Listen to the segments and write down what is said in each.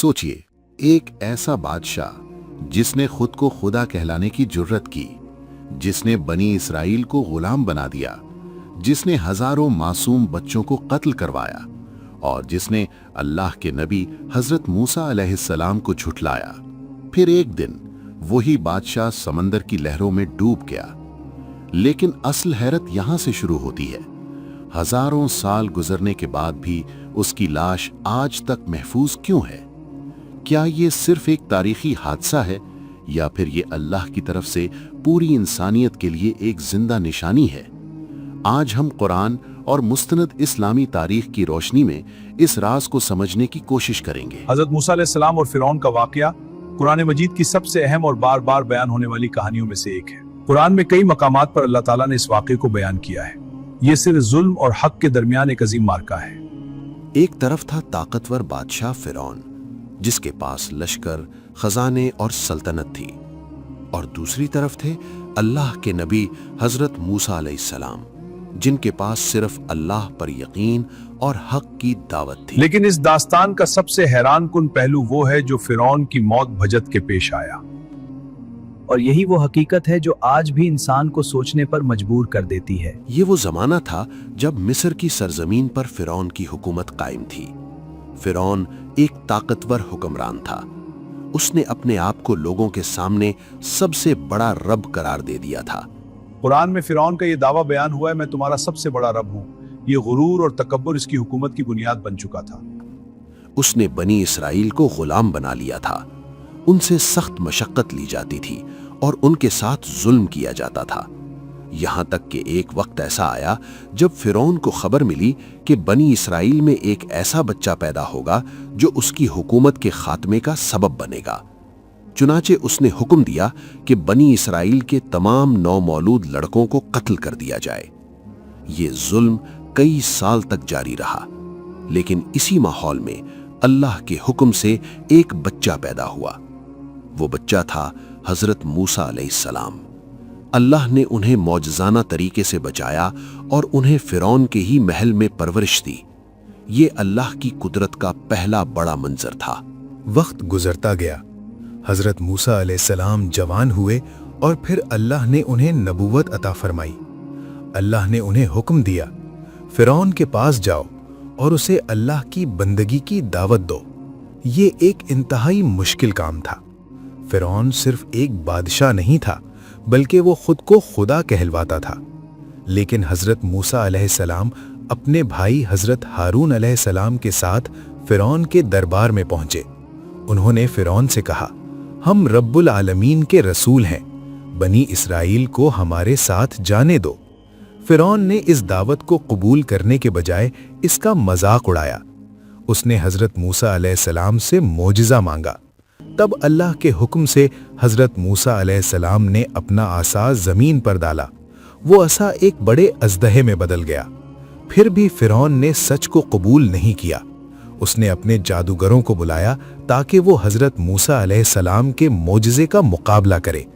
सोचिए, एक ऐसा बादशाह जिसने खुद को खुदा कहलाने की जुर्रत की, जिसने बनी इसराइल को गुलाम बना दिया, जिसने हजारों मासूम बच्चों को कत्ल करवाया और जिसने अल्लाह के नबी हजरत मूसा अलैहिस्सलाम को झुठलाया। फिर एक दिन वही बादशाह समंदर की लहरों में डूब गया। लेकिन असल हैरत यहां से शुरू होती है। हजारों साल गुजरने के बाद भी उसकी लाश आज तक महफूज क्यों है? क्या ये सिर्फ एक तारीखी हादसा है या फिर ये अल्लाह की तरफ से पूरी इंसानियत के लिए एक जिंदा निशानी है? आज हम कुरान और मुस्तनद इस्लामी तारीख की रोशनी में इस राज को समझने की कोशिश करेंगे। हजरत मूसा अलैहिस्सलाम और फिरौन का वाकया कुरान मजीद की सबसे अहम और बार बार बयान होने वाली कहानियों में से एक है। कुरान में कई मकामात पर अल्लाह ताला ने इस वाकये को बयान किया है। ये सिर्फ जुल्म और हक के दरमियान एक अजीम मार्का है। एक तरफ था ताकतवर बादशाह फिरौन, जिसके पास लश्कर, खजाने और सल्तनत थी, और दूसरी तरफ थे अल्लाह के नबी हजरत मूसा अलैहिस्सलाम, जिनके पास सिर्फ अल्लाह पर यकीन और हक की दावत थी। लेकिन इस दास्तान का सबसे हैरान कुन पहलू वो है जो फिरौन की मौत भजत के पेश आया। और यही वो हकीकत है जो आज भी इंसान को सोचने पर मजबूर कर देती है। ये वो जमाना था जब मिस्र की सरजमीन पर फिरौन की हुकूमत कायम थी। फिरौन एक ताकतवर हुक्मरान था। उसने अपने आप को लोगों के सामने सबसे बड़ा रब करार दे दिया था। कुरान में फिरौन का ये दावा बयान हुआ है, मैं तुम्हारा सबसे बड़ा रब हूँ। ये गुरूर और तकब्बुर इसकी हुकूमत की बुनियाद बन चुका था। उसने बनी इसराइल को गुलाम बना लिया था। उनसे सख्त मशक्कत ली जाती थी और उनके साथ जुल्म किया जाता था। यहां तक कि एक वक्त ऐसा आया जब फिरौन को खबर मिली कि बनी इसराइल में एक ऐसा बच्चा पैदा होगा जो उसकी हुकूमत के खात्मे का सबब बनेगा। चुनाचे उसने हुक्म दिया कि बनी इसराइल के तमाम नौमौलूद लड़कों को कत्ल कर दिया जाए। ये जुल्म कई साल तक जारी रहा, लेकिन इसी माहौल में अल्लाह के हुक्म से एक बच्चा पैदा हुआ। वो बच्चा था हजरत मूसा अलैहिस्सलाम। अल्लाह ने उन्हें मौजज़ाना तरीके से बचाया और उन्हें फिरौन के ही महल में परवरिश दी। ये अल्लाह की कुदरत का पहला बड़ा मंजर था। वक्त गुजरता गया। हजरत मूसा अलैहिस्सलाम जवान हुए और फिर अल्लाह ने उन्हें नबूवत अता फरमाई। अल्लाह ने उन्हें हुक्म दिया, फिरौन के पास जाओ और उसे अल्लाह की बंदगी की दावत दो। ये एक इंतहाई मुश्किल काम था। फिरौन सिर्फ एक बादशाह नहीं था, बल्कि वो खुद को खुदा कहलवाता था। लेकिन हजरत मूसा अलैहिस्सलाम अपने भाई हजरत हारून अलैहिस्सलाम के साथ फिरौन के दरबार में पहुंचे। उन्होंने फिरौन से कहा, हम रब्बुल आलमीन के रसूल हैं, बनी इसराइल को हमारे साथ जाने दो। फिरौन ने इस दावत को कबूल करने के बजाय इसका मजाक उड़ाया। उसने हजरत मूसा अलैहिस्सलाम से मोजिज़ा मांगा। तब अल्लाह के हुक्म से हजरत मूसा अलैहिस्सलाम ने अपना आसा जमीन पर डाला। वो असा एक बड़े अजदहे में बदल गया। फिर भी फिरौन ने सच को कबूल नहीं किया। उसने अपने जादूगरों को बुलाया ताकि वो हजरत मूसा अलैहिस्सलाम के मोजिज़े का मुकाबला करे।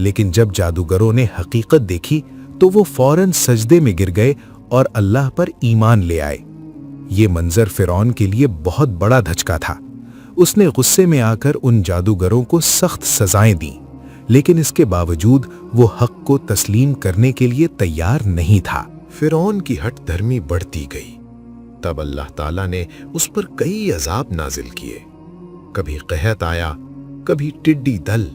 लेकिन जब जादूगरों ने हकीकत देखी तो वो फौरन सजदे में गिर गए और अल्लाह पर ईमान ले आए। ये मंजर फिरौन के लिए बहुत बड़ा धचका था। उसने गुस्से में आकर उन जादूगरों को सख्त सजाएं दी, लेकिन इसके बावजूद वो हक को तस्लीम करने के लिए तैयार नहीं था। फिरौन की हठ धर्मी बढ़ती गई। तब अल्लाह ताला ने उस पर कई अजाब नाजिल किए। कभी कहत आया, कभी टिड्डी दल,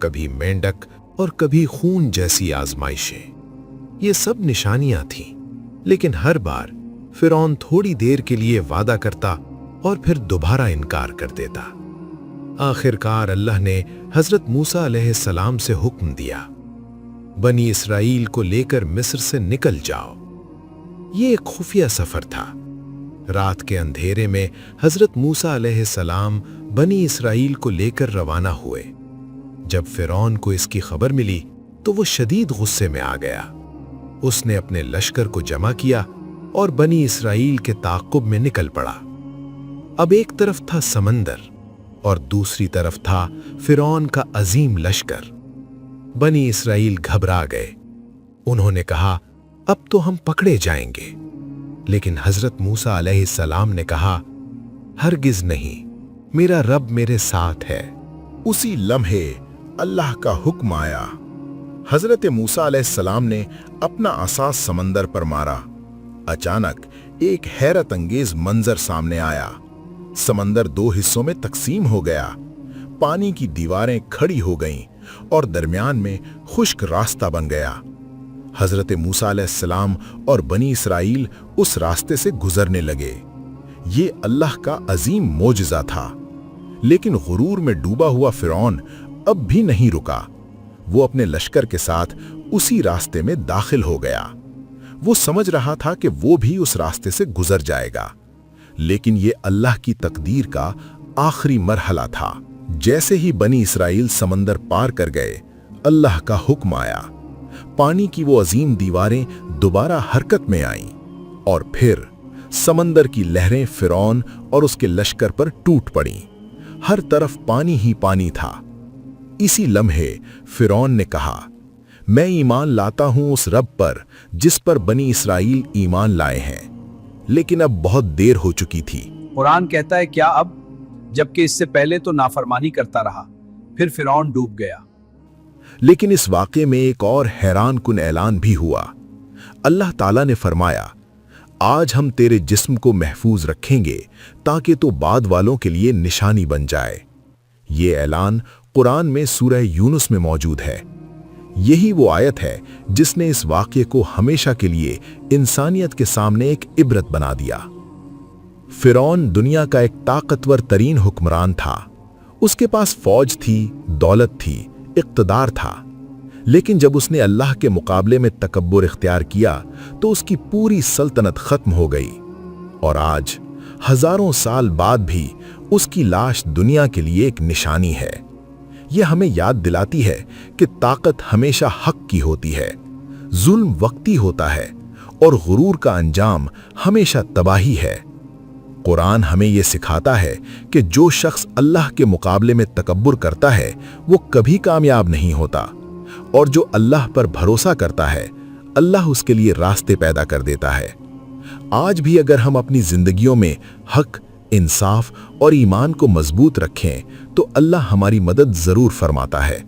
कभी मेंढक और कभी खून जैसी आजमाइशें। ये सब निशानियां थीं, लेकिन हर बार फिरौन थोड़ी देर के लिए वादा करता और फिर दोबारा इनकार कर देता। आखिरकार अल्लाह ने हजरत मूसा अलैहिस्सलाम से हुक्म दिया, बनी इसराइल को लेकर मिस्र से निकल जाओ। ये एक खुफिया सफर था। रात के अंधेरे में हजरत मूसा अलैहिस्सलाम बनी इसराइल को लेकर रवाना हुए। जब फिरौन को इसकी खबर मिली तो वो शदीद गुस्से में आ गया। उसने अपने लश्कर को जमा किया और बनी इसराइल के ताक़ुब में निकल पड़ा। अब एक तरफ था समंदर और दूसरी तरफ था फिरौन का अजीम लश्कर। बनी इसराइल घबरा गए। उन्होंने कहा, अब तो हम पकड़े जाएंगे। लेकिन हजरत मूसा अलैहिस्सलाम ने कहा, हरगिज नहीं, मेरा रब मेरे साथ है। उसी लम्हे अल्लाह का हुक्म आया। हजरत मूसा अलैहिस्सलाम ने अपना असा समंदर पर मारा। अचानक एक हैरत अंगेज मंजर सामने आया। समंदर दो हिस्सों में तकसीम हो गया। पानी की दीवारें खड़ी हो गईं और दरमियान में खुश्क रास्ता बन गया। हजरत मूसा अलैहिस्सलाम और बनी इसराइल उस रास्ते से गुजरने लगे। ये अल्लाह का अजीम मोजज़ा था। लेकिन गुरूर में डूबा हुआ फिरौन अब भी नहीं रुका। वो अपने लश्कर के साथ उसी रास्ते में दाखिल हो गया। वो समझ रहा था कि वो भी उस रास्ते से गुजर जाएगा, लेकिन ये अल्लाह की तकदीर का आखिरी मरहला था। जैसे ही बनी इसराइल समंदर पार कर गए, अल्लाह का हुक्म आया। पानी की वो अजीम दीवारें दोबारा हरकत में आईं और फिर समंदर की लहरें फिरौन और उसके लश्कर पर टूट पड़ीं। हर तरफ पानी ही पानी था। इसी लम्हे फिरौन ने कहा, मैं ईमान लाता हूं उस रब पर जिस पर बनी इसराइल ईमान लाए हैं। लेकिन अब बहुत देर हो चुकी थी। कुरान कहता है क्या अब, जबकि इससे पहले तो नाफरमानी करता रहा। फिर फिरौन डूब गया। लेकिन इस वाक़े में एक और हैरान कुन ऐलान भी हुआ। अल्लाह ताला ने फरमाया, आज हम तेरे जिस्म को महफूज रखेंगे ताकि तो बाद वालों के लिए निशानी बन जाए। ये ऐलान कुरान में सूरह यूनुस में मौजूद है। यही वो आयत है जिसने इस वाक़े को हमेशा के लिए इंसानियत के सामने एक इबरत बना दिया। फिरौन दुनिया का एक ताकतवर तरीन हुक्मरान था। उसके पास फौज थी, दौलत थी, इक़्तिदार था। लेकिन जब उसने अल्लाह के मुकाबले में तकब्बुर इख्तियार किया तो उसकी पूरी सल्तनत खत्म हो गई। और आज हजारों साल बाद भी उसकी लाश दुनिया के लिए एक निशानी है। यह हमें याद दिलाती है कि ताकत हमेशा हक की होती है, जुल्म वक्ती होता है और गुरूर का अंजाम हमेशा तबाही है। कुरान हमें यह सिखाता है कि जो शख्स अल्लाह के मुकाबले में तकब्बुर करता है वो कभी कामयाब नहीं होता, और जो अल्लाह पर भरोसा करता है अल्लाह उसके लिए रास्ते पैदा कर देता है। आज भी अगर हम अपनी जिंदगियों में हक, इंसाफ और ईमान को मजबूत रखें तो अल्लाह हमारी मदद जरूर फरमाता है।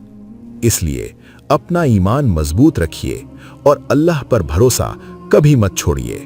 इसलिए अपना ईमान मजबूत रखिए और अल्लाह पर भरोसा कभी मत छोड़िए।